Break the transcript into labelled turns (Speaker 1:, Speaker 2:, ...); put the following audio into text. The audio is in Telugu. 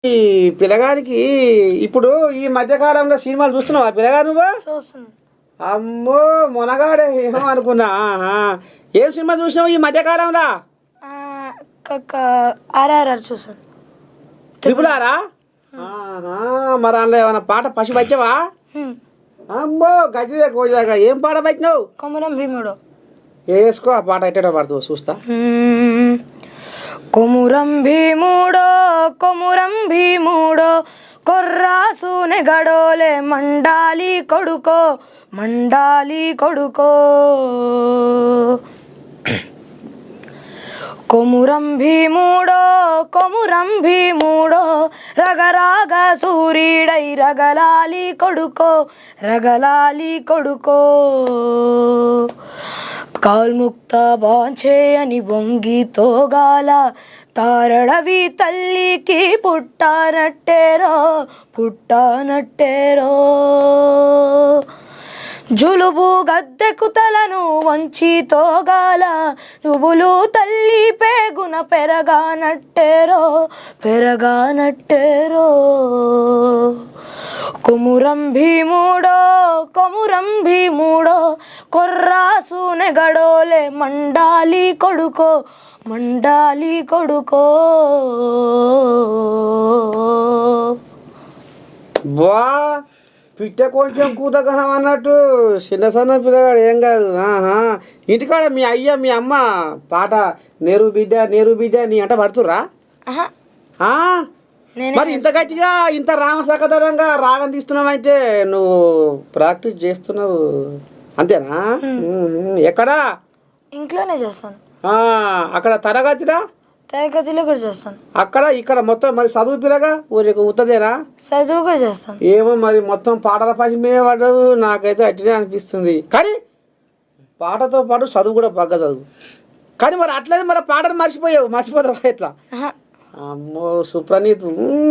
Speaker 1: ఈ పిల్లగానికి ఇప్పుడు ఈ మధ్యకాలంలో సినిమాలు చూస్తున్నావా పిల్లగా నువ్వు?
Speaker 2: చూస్తున్నాను.
Speaker 1: అమ్మో మొనగాడే ఏమో అనుకున్నా. ఏం సినిమా చూసినావు ఈ మధ్యకాలంలో?
Speaker 2: ఆర్ఆర్ఆర్ చూసాను.
Speaker 1: త్రిపులారా? మరి అందులో ఏమైనా పాట పసి పచ్చావా? అమ్మో గజ్జిదే కోజాగా ఏం పాట పట్టినావు?
Speaker 2: కొమురం భీముడు.
Speaker 1: వేసుకో ఆ పాట ఎట్టేటో పడుతుంది చూస్తా.
Speaker 2: కొమురం భీముడో కొమురం భీముడో కొర్రాసునే గడోలే మండాలి కొడుకో మండాలి కొడుకో కొమురం భీముడో కొమురం భీముడో రగరాగ సూర్యుడై రగలాలి కొడుకో రగలాలి కొడుకో కాల్ముక్త బాంచే అని వంగి తోగాల తారడవి తల్లికి పుట్టానట్టేరో పుట్టానట్టేరో జులుబు గద్దెకు తలను వంచి తోగాల నుబులు తల్లి పేగున పెరగానట్టేరో పెరగానట్టేరో కొమురం భీముడో కొమురం భీముడో కొర్రాసునే గడోలే మండాలి కొడుకో మండాలి కొడుకో.
Speaker 1: వా పిట్ట కొంచెం కూతగనం అన్నట్టు చిన్న సన్న పిల్లగాడు ఏం కాదు. ఇంటికాడ మీ అయ్య మీ అమ్మ పాట నేరు బిడ్డ నీ అంట పడుతుర్రా? మరి ఇంత గట్టిగా ఇంత రామసకదరంగా రాగం తీస్తున్నావంటే నువ్వు ప్రాక్టీస్ చేస్తున్నావు అంతేనా? ఎక్కడా?
Speaker 2: ఇంట్లోనే చేస్తాను.
Speaker 1: అక్కడ
Speaker 2: తరగతిలో కూడా చేస్తాను.
Speaker 1: అక్కడ ఇక్కడ మొత్తం మరి చదువు పిల్లగా ఊరికి ఉత్తదేనా?
Speaker 2: చదువు కూడా చేస్తాను.
Speaker 1: ఏమో మరి మొత్తం పాటల పని మీద పడ్డావు. నాకైతే అట్లనే అనిపిస్తుంది. కానీ పాటతో పాటు చదువు కూడా బాగా చదువు. కానీ మరి అట్లనే మరి పాటలు మర్చిపోతావా ఎట్లా? అమ్మో సుప్రనీత్